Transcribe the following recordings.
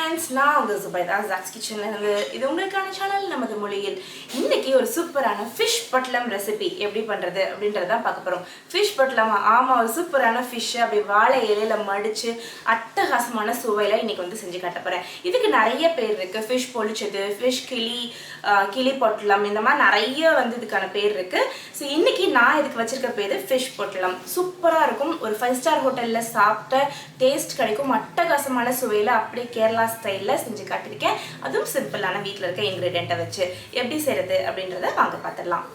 friends, நான் உங்கள் Zubaida zacs kitchen இது உங்களுக்கான சேனல் நமது மொழியில். இன்னைக்கு ஒரு சூப்பரான ஃபிஷ் பொட்டலம் ரெசிபி எப்படி பண்றது அப்படின்றத பார்க்க போறோம். ஃபிஷ் பொட்டலம் ஆமா ஒரு சூப்பரான ஃபிஷ் அப்படி வாழை இலையில மடிச்சு அட்டகாசமான சுவையில இன்னைக்கு வந்து செஞ்சு காட்ட போறேன். இதுக்கு நிறைய பேர் இருக்கு. ஃபிஷ் பொலிச்சது, ஃபிஷ் கிளி பொட்டலம், இந்த மாதிரி நிறைய வந்து இதுக்கான பேர் இருக்கு. ஸோ இன்னைக்கு நான் இதுக்கு வச்சிருக்க பேர் ஃபிஷ் பொட்டலம். சூப்பரா இருக்கும். ஒரு 5 ஸ்டார் ஹோட்டல்ல சாப்பிட்ட டேஸ்ட் கிடைக்கும். அட்டகாசமான சுவையில அப்படியே கேரளா ஸ்டைல்ல செஞ்சு காட்டிருக்கேன். அதுவும் சிம்பிளான வீட்டில் இருக்க இன்கிரீடியண்ட்டை வச்சு எப்படி செய்யறது அப்படின்றத வாங்க பார்த்துடலாம்.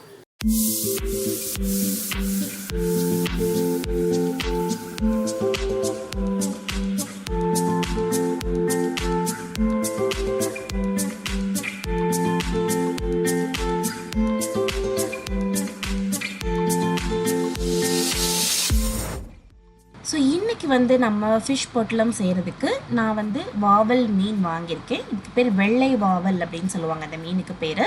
ஸோ இன்றைக்கி வந்து நம்ம ஃபிஷ் பொட்டலம் செய்கிறதுக்கு நான் வந்து வாவல் மீன் வாங்கியிருக்கேன். இதுக்கு பேர் வெள்ளை வாவல் அப்படின்னு சொல்லுவாங்க. அந்த மீனுக்கு பேர்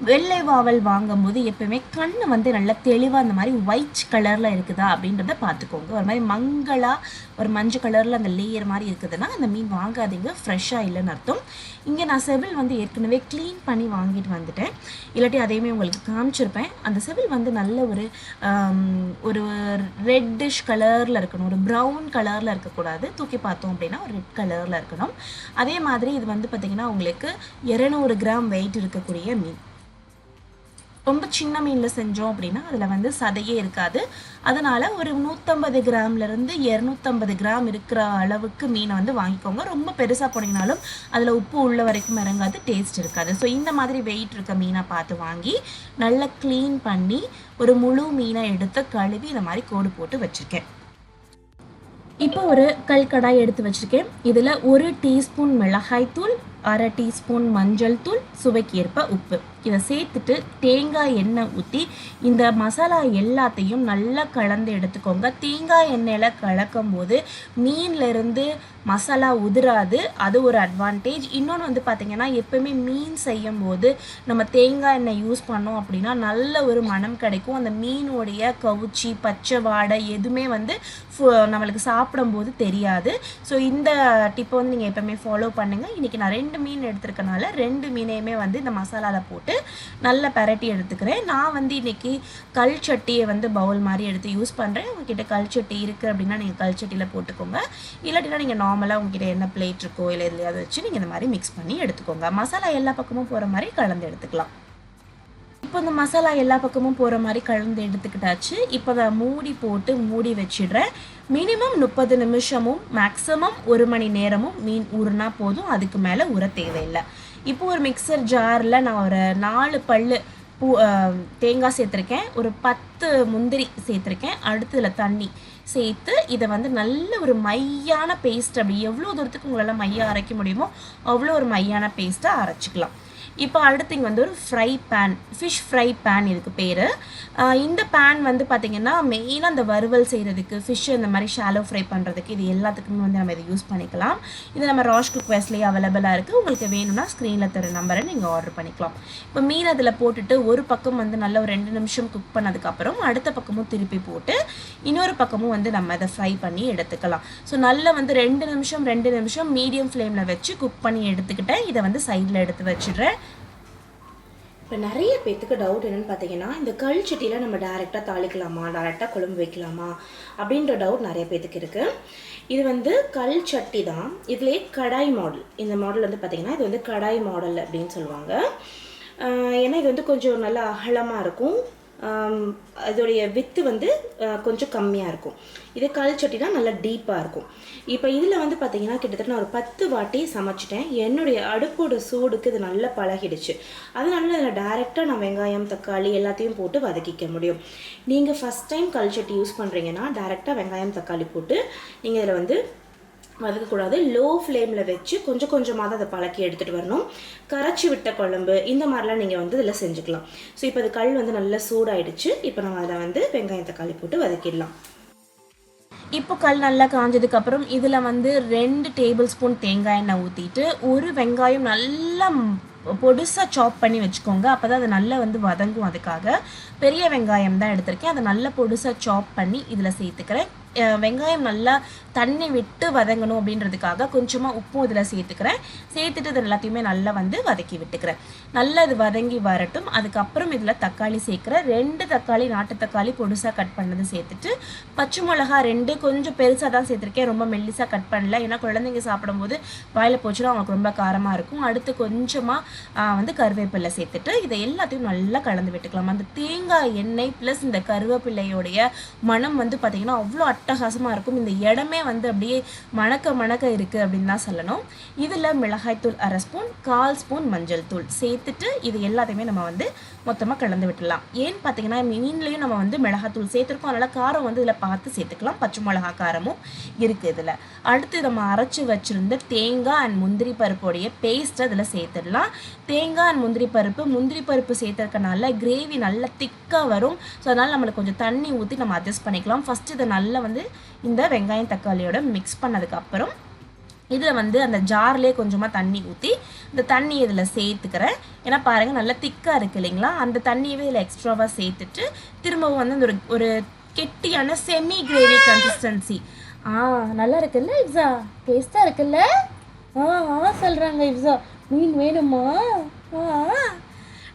வெள்ளை வாவல் வாங்கும்போது எப்பவுமே கண் வந்து நல்லா தெளிவாக அந்த மாதிரி ஒயிட் கலரில் இருக்குதா அப்படின்றத பார்த்துக்கோங்க. ஒரு மாதிரி மங்களாக ஒரு மஞ்சள் கலரில் அந்த லேயர் மாதிரி இருக்குதுன்னா அந்த மீன் வாங்காதீங்க, ஃப்ரெஷ்ஷாக இல்லைன்னு அர்த்தம். இங்கே நான் செவில் வந்து ஏற்கனவே க்ளீன் பண்ணி வாங்கிட்டு வந்துட்டேன். இல்லாட்டி அதையுமே உங்களுக்கு காமிச்சிருப்பேன். அந்த செவில் வந்து நல்ல ஒரு ரெட்டிஷ் கலரில் இருக்கணும், ஒரு ப்ரௌன் கலரில் இருக்கக்கூடாது. தூக்கி பார்த்தோம் அப்படின்னா ஒரு ரெட் கலரில் இருக்கணும். அதே மாதிரி இது வந்து பார்த்திங்கன்னா உங்களுக்கு 200 கிராம் வெயிட் இருக்கக்கூடிய மீன். ரொம்ப சின்ன மீனில் செஞ்சோம் அப்படின்னா அதில் வந்து சதையே இருக்காது. அதனால் ஒரு 150 கிராம்லேருந்து 250 கிராம் இருக்கிற அளவுக்கு மீனை வந்து வாங்கிக்கோங்க. ரொம்ப பெருசாக போனீங்கனாலும் அதில் உப்பு உள்ள வரைக்கும் இறங்காது, டேஸ்ட் இருக்காது. ஸோ இந்த மாதிரி வெயிட் இருக்க மீனை பார்த்து வாங்கி நல்லா க்ளீன் பண்ணி ஒரு முழு மீனை எடுத்து கழுவி இந்த மாதிரி கோடு போட்டு வச்சுருக்கேன். இப்போ ஒரு கல்கடாய் எடுத்து வச்சுருக்கேன். இதில் 1 டீஸ்பூன் மிளகாய்த்தூள், 1/2 டீஸ்பூன் மஞ்சள் தூள், சுவைக்கு ஏற்ப உப்பு, இதை சேர்த்துட்டு தேங்காய் எண்ணெய் ஊற்றி இந்த மசாலா எல்லாத்தையும் நல்லா கலந்து எடுத்துக்கோங்க. தேங்காய் எண்ணெயில் கலக்கும் போது மீன்லேருந்து மசாலா உதிராது, அது ஒரு அட்வான்டேஜ். இன்னொன்று வந்து பார்த்திங்கன்னா எப்போவுமே மீன் செய்யும் போது நம்ம தேங்காய் எண்ணெய் யூஸ் பண்ணோம் அப்படின்னா நல்ல ஒரு மனம் கிடைக்கும். அந்த மீனுடைய கவுச்சி பச்சை வாடை எதுவுமே வந்து நம்மளுக்கு சாப்பிடும்போது தெரியாது. ஸோ இந்த டிப்பை வந்து நீங்கள் எப்போவுமே ஃபாலோ பண்ணுங்கள். இன்றைக்கி நான் 2 மீன் எடுத்துருக்கனால 2 மீனையுமே வந்து இந்த மசாலாவில் போட்டு நல்லா பரட்டி எடுத்துக்கிறேன். நான் வந்து இன்றைக்கி கல் சட்டியை வந்து பவுல் மாதிரி எடுத்து யூஸ் பண்ணுறேன். உங்ககிட்ட கல் சட்டி இருக்குது அப்படின்னா நீங்கள் கல் சட்டியில் போட்டுக்கோங்க. இல்லாட்டினா நீங்கள் நார்மலாக உங்ககிட்ட என்ன பிளேட் இருக்கோ இல்லை எதுலையாவது வச்சு நீங்கள் இந்த மாதிரி மிக்ஸ் பண்ணி எடுத்துக்கோங்க. மசாலா எல்லா பக்கமும் போகிற மாதிரி கலந்து எடுத்துக்கலாம். இப்போ இந்த மசாலா எல்லா பக்கமும் போகிற மாதிரி கலந்து எடுத்துக்கிட்டாச்சு. இப்போ அதை மூடி போட்டு மூடி வச்சிடுறேன். மினிமம் 30 நிமிஷமும் மேக்ஸிமம் 1 மணி நேரமும் மீன் ஊறுனா போதும், அதுக்கு மேலே ஊற தேவையில்லை. இப்போ ஒரு மிக்சர் ஜாரில் நான் ஒரு 4 பல்லு தேங்காய் சேர்த்துருக்கேன், ஒரு 10 முந்திரி சேர்த்துருக்கேன். அடுத்ததில் தண்ணி சேர்த்து இதை வந்து நல்ல ஒரு மையான பேஸ்ட், அப்படி எவ்வளோ தூரத்துக்கு உங்களால் மையாக அரைக்க முடியுமோ அவ்வளோ ஒரு மையான பேஸ்ட்டாக அரைச்சிக்கலாம். இப்போ அடுத்து இங்கே வந்து ஒரு ஃபிஷ் ஃப்ரை பேன் இதுக்கு பேர். இந்த பேன் வந்து பார்த்திங்கன்னா மெயினாக அந்த வறுவல் செய்கிறதுக்கு, ஃபிஷ்ஷு இந்த மாதிரி ஷாலோ ஃப்ரை பண்ணுறதுக்கு, இது எல்லாத்துக்குமே வந்து நம்ம இதை யூஸ் பண்ணிக்கலாம். இது நம்ம ராஷ் குக்வேர்ஸ்லேயே அவைலபிளாக இருக்குது. உங்களுக்கு வேணும்னா ஸ்க்ரீனில் தர நம்பரை நீங்கள் ஆர்டர் பண்ணிக்கலாம். இப்போ மீன் அதில் போட்டுட்டு ஒரு பக்கம் வந்து நல்ல ஒரு 2 நிமிஷம் குக் பண்ணதுக்கப்புறம் அடுத்த பக்கமும் திருப்பி போட்டு இன்னொரு பக்கமும் வந்து நம்ம அதை ஃப்ரை பண்ணி எடுத்துக்கலாம். ஸோ நல்லா வந்து 2 நிமிஷம் மீடியம் ஃப்ளேமில் வச்சு குக் பண்ணி எடுத்துக்கிட்டேன். இதை வந்து சைடில் எடுத்து வச்சிடுறேன். இப்போ நிறைய பேர்த்துக்கு டவுட் என்னென்னு பார்த்தீங்கன்னா, இந்த கல் சட்டியில் நம்ம டைரெக்டாக தாளிக்கலாமா, டைரெக்டாக குழம்பு வைக்கலாமா அப்படின்ற டவுட் நிறைய பேர்த்துக்கு இருக்குது. இது வந்து கல் சட்டி தான். இதுலேயே கடாய் மாடல், இந்த மாடல் வந்து பார்த்திங்கன்னா இது வந்து கடாய் மாடல் அப்படின்னு சொல்லுவாங்க. ஏன்னா இது வந்து கொஞ்சம் நல்லா அகலமாக இருக்கும், அதோடைய வித்து வந்து கொஞ்சம் கம்மியாக இருக்கும். இது கல் சட்டி தான் நல்லா டீப்பாக இருக்கும். இப்போ இதில் வந்து பார்த்திங்கன்னா கிட்டத்தட்ட நான் ஒரு 10 வாட்டி சமைச்சிட்டேன். என்னுடைய அடுப்போட சூடுக்கு இது நல்லா பழகிடுச்சு. அதனால இதில் டைரெக்டாக நான் வெங்காயம் தக்காளி எல்லாத்தையும் போட்டு வதக்கிக்க முடியும். நீங்கள் ஃபஸ்ட் டைம் கல் சட்டி யூஸ் பண்ணுறீங்கன்னா டைரெக்டாக வெங்காயம் தக்காளி போட்டு நீங்கள் இதில் வந்து வதக்கக்கூடாது. லோ ஃப்ளேமில் வச்சு கொஞ்சம் கொஞ்சமாக தான் அதை பழக்கி எடுத்துகிட்டு வரணும். கரைச்சி விட்ட குழம்பு இந்த மாதிரிலாம் நீங்கள் வந்து இதில் செஞ்சுக்கலாம். ஸோ இப்போ அது கல் வந்து நல்லா சூடாயிடுச்சு. இப்போ நம்ம அதை வந்து வெங்காயம் தக்காளி போட்டு வதக்கிடலாம். இப்போ கல் நல்லா காஞ்சதுக்கப்புறம் இதில் வந்து 2 டேபிள் ஸ்பூன் தேங்காய் எண்ணெய் ஊற்றிட்டு ஒரு வெங்காயம் நல்லா பொடிசாக சாப் பண்ணி வச்சுக்கோங்க. அப்போ தான் அது நல்லா வந்து வதங்கும். அதுக்காக பெரிய வெங்காயம் தான் எடுத்திருக்கேன். அதை நல்லா பொடிசாக சாப் பண்ணி இதில் சேர்த்துக்கிறேன். வெங்காயம் நல்லா தண்ணி விட்டு வதங்கணும் அப்படின்றதுக்காக கொஞ்சமாக உப்பும் இதில் சேர்த்துக்கிறேன். சேர்த்துட்டு இது எல்லாத்தையுமே நல்லா வந்து வதக்கி விட்டுக்கிறேன். நல்லா இது வதங்கி வரட்டும். அதுக்கப்புறம் இதில் தக்காளி சேர்க்குறேன். 2 தக்காளி, நாட்டு தக்காளி பொடுசாக கட் பண்ணது சேர்த்துட்டு, பச்சை மிளகா 2 கொஞ்சம் பெருசாக தான் சேர்த்துருக்கேன், ரொம்ப மெல்லிசாக கட் பண்ணல. ஏன்னா குழந்தைங்க சாப்பிடும்போது வாயில் போச்சுன்னா அவங்களுக்கு ரொம்ப காரமாக இருக்கும். அடுத்து கொஞ்சமாக வந்து கருவேப்பிலை சேர்த்துட்டு இதை எல்லாத்தையும் நல்லா கலந்து விட்டுக்கலாம். அந்த தேங்காய் எண்ணெய் ப்ளஸ் இந்த கருவேப்பிலையோடைய மனம் வந்து பார்த்திங்கன்னா அவ்வளோ அட்டகாசமாக இருக்கும். இந்த இடமே வந்து அப்படியே மணக்க இருக்குது அப்படின்னு தான் சொல்லணும். இதில் மிளகாய்த்தூள் 1/2 ஸ்பூன், 1/4 ஸ்பூன் மஞ்சள் தூள் சேர்த்துட்டு இது எல்லாத்தையுமே நம்ம வந்து மொத்தமாக கலந்து விட்டுடலாம். ஏன்னு பார்த்தீங்கன்னா மீன்லேயும் நம்ம வந்து மிளகாத்தூள் சேர்த்துருக்கோம், அதனால் காரம் வந்து இதில் பார்த்து சேர்த்துக்கலாம். பச்சை மிளகா காரமும் இருக்குது இதில். அடுத்து நம்ம அரைச்சி வச்சுருந்த தேங்காய் அண்ட் முந்திரி பருப்புடைய பேஸ்ட்டை அதில் சேர்த்துடலாம். தேங்காய் அண்ட் முந்திரி பருப்பு சேர்த்துருக்கனால கிரேவி நல்லா திக்காக வரும். ஸோ அதனால் நம்மளுக்கு கொஞ்சம் தண்ணி ஊற்றி நம்ம அட்ஜஸ்ட் பண்ணிக்கலாம். ஃபஸ்ட்டு இதை நல்லா வந்து இந்த வெங்காயம் தக்காளியோட மிக்ஸ் பண்ணதுக்கப்புறம் இதில் வந்து அந்த ஜார்லேயே கொஞ்சமாக தண்ணி ஊற்றி இந்த தண்ணி இதில் சேர்த்துக்கிறேன். ஏன்னா பாருங்கள் நல்லா திக்காக இருக்குது இல்லைங்களா, அந்த தண்ணியவே இதில் எக்ஸ்ட்ராவாக சேர்த்துட்டு திரும்பவும் வந்து ஒரு கெட்டியான செமி கிரேவி கன்சிஸ்டன்சி. நல்லா இருக்குல்ல இப்ஸா, டேஸ்ட்டாக இருக்குல்ல? சொல்கிறாங்க இப்ஸா, மீன் வேணுமா?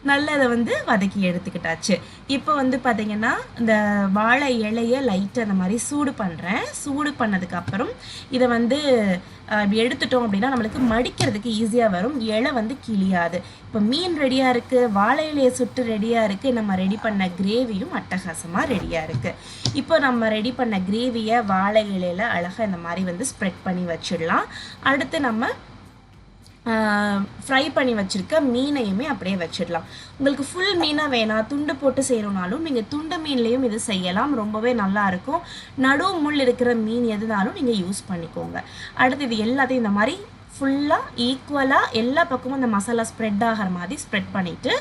நல்லா அதை வந்து வதக்கி எடுத்துக்கிட்டாச்சு. இப்போ வந்து பார்த்திங்கன்னா இந்த வாழை இலையை லைட்டாக அந்த மாதிரி சூடு பண்ணுறேன். சூடு பண்ணதுக்கப்புறம் இதை வந்து இப்படி எடுத்துட்டோம் அப்படின்னா நம்மளுக்கு மடிக்கிறதுக்கு ஈஸியாக வரும், இலை வந்து கிளியாது. இப்போ மீன் ரெடியாக இருக்குது, வாழை இலையை சுட்டு ரெடியாக இருக்குது, நம்ம ரெடி பண்ண கிரேவியும் அட்டகாசமாக ரெடியாக இருக்குது. இப்போ நம்ம ரெடி பண்ண கிரேவியை வாழை இலையில் அழகாக இந்த மாதிரி வந்து ஸ்ப்ரெட் பண்ணி வச்சிடலாம். அடுத்து நம்ம ஃப்ரை பண்ணி வச்சுருக்க மீனையுமே அப்படியே வச்சிடலாம். உங்களுக்கு ஃபுல் மீனாக வேணாம், துண்டு போட்டு செய்யணுன்னாலும் நீங்கள் துண்டு மீன்லேயும் இது செய்யலாம், ரொம்பவே நல்லாயிருக்கும். நடு முள் இருக்கிற மீன் எதுனாலும் நீங்கள் யூஸ் பண்ணிக்கோங்க. அடுத்து இது எல்லாத்தையும் இந்த மாதிரி ஃபுல்லாக ஈக்குவலாக எல்லா பக்கமும் இந்த மசாலா ஸ்ப்ரெட் ஆகிற மாதிரி ஸ்ப்ரெட் பண்ணிவிட்டு,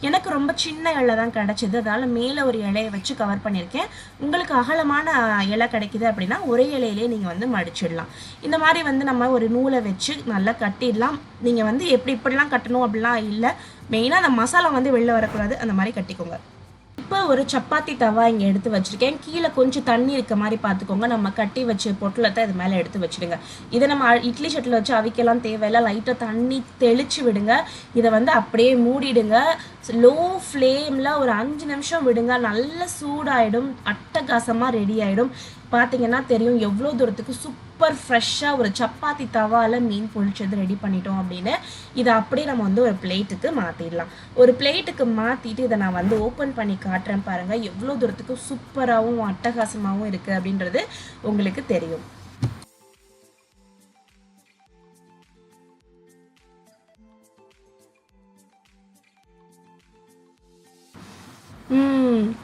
எனக்கு ரொம்ப சின்ன இலை தான் கிடச்சிது, அதனால் மேலே ஒரு இலையை வச்சு கவர் பண்ணியிருக்கேன். உங்களுக்கு அகலமான இலை கிடைக்கிது அப்படின்னா ஒரே இலையிலே நீங்கள் வந்து மடிச்சிடலாம். இந்த மாதிரி வந்து நம்ம ஒரு நூலை வச்சு நல்லா கட்டிடலாம். நீங்கள் வந்து இப்படிலாம் கட்டணும் அப்படிலாம் இல்லை, மெயினாக அந்த மசாலா வந்து வெளில வரக்கூடாது, அந்த மாதிரி கட்டிக்கோங்க. இப்போ ஒரு சப்பாத்தி தவா இங்கே எடுத்து வச்சுருக்கேன். கீழே கொஞ்சம் தண்ணி இருக்க மாதிரி பார்த்துக்கோங்க. நம்ம கட்டி வச்சு பொட்டலத்தை இது மேலே எடுத்து வச்சுடுங்க. இதை நம்ம இட்லி சட்டில் வச்சு அவிக்கலாம் தேவையில்லை, லைட்டாக தண்ணி தெளித்து விடுங்க. இதை வந்து அப்படியே மூடிடுங்க. லோ ஃப்ளேமில் ஒரு 5 நிமிஷம் விடுங்க, நல்ல சூடாயிடும், அட்டகாசமாக ரெடி ஆகிடும். பார்த்தீங்கன்னா தெரியும் எவ்வளோ தூரத்துக்கு சூப்பர் ஃப்ரெஷ்ஷாக ஒரு சப்பாத்தி தவாவில் மீன் பொழிச்சது ரெடி பண்ணிட்டோம் அப்படின்னு. இதை அப்படியே நம்ம வந்து ஒரு பிளேட்டுக்கு மாற்றிடலாம். ஒரு பிளேட்டுக்கு மாற்றிட்டு இதை நான் வந்து ஓப்பன் பண்ணி காட்டுறேன் பாருங்கள், எவ்வளோ தூரத்துக்கு சூப்பராகவும் அட்டகாசமாகவும் இருக்குது அப்படின்றது உங்களுக்கு தெரியும்.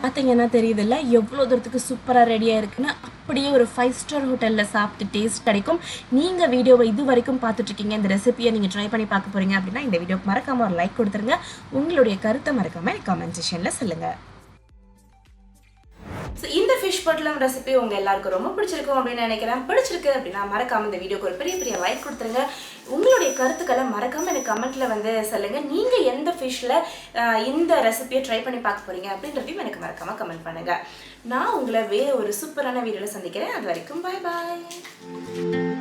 பார்த்தீங்கன்னா தெரியுதுல்ல எவ்வளோ தூரத்துக்கு சூப்பராக ரெடியாக இருக்குன்னு. அப்படியே ஒரு 5 ஸ்டார் ஹோட்டலில் சாப்பிட்டு டேஸ்ட் கிடைக்கும். நீங்கள் வீடியோவை இது வரைக்கும் பார்த்துட்ருக்கீங்க, இந்த ரெசிபியை நீங்கள் ட்ரை பண்ணி பார்க்க போகிறீங்க அப்படின்னா இந்த வீடியோக்கு மறக்காமல் ஒரு லைக் கொடுத்துருங்க. உங்களுடைய கருத்தை மறக்காமல் கமெண்ட் செக்ஷனில் சொல்லுங்கள். ஸோ இந்த ஃபிஷ் பொட்டலம் ரெசிபி உங்கள் எல்லாருக்கும் ரொம்ப பிடிச்சிருக்கும் அப்படின்னு நினைக்கிறேன். பிடிச்சிருக்கு அப்படின்னா மறக்காமல் இந்த வீடியோக்கு ஒரு பெரிய லைக் கொடுத்துருங்க. உங்களுடைய கருத்துக்களை மறக்காமல் எனக்கு கமெண்ட்டில் வந்து சொல்லுங்கள். நீங்கள் எந்த ஃபிஷ்ஷில் இந்த ரெசிபியை ட்ரை பண்ணி பார்க்க போகிறீங்க அப்படின்றதையும் எனக்கு மறக்காமல் கமெண்ட் பண்ணுங்கள். நான் உங்களை வேறு ஒரு சூப்பரான வீடியோவில் சந்திக்கிறேன். அது வரைக்கும் பாய்.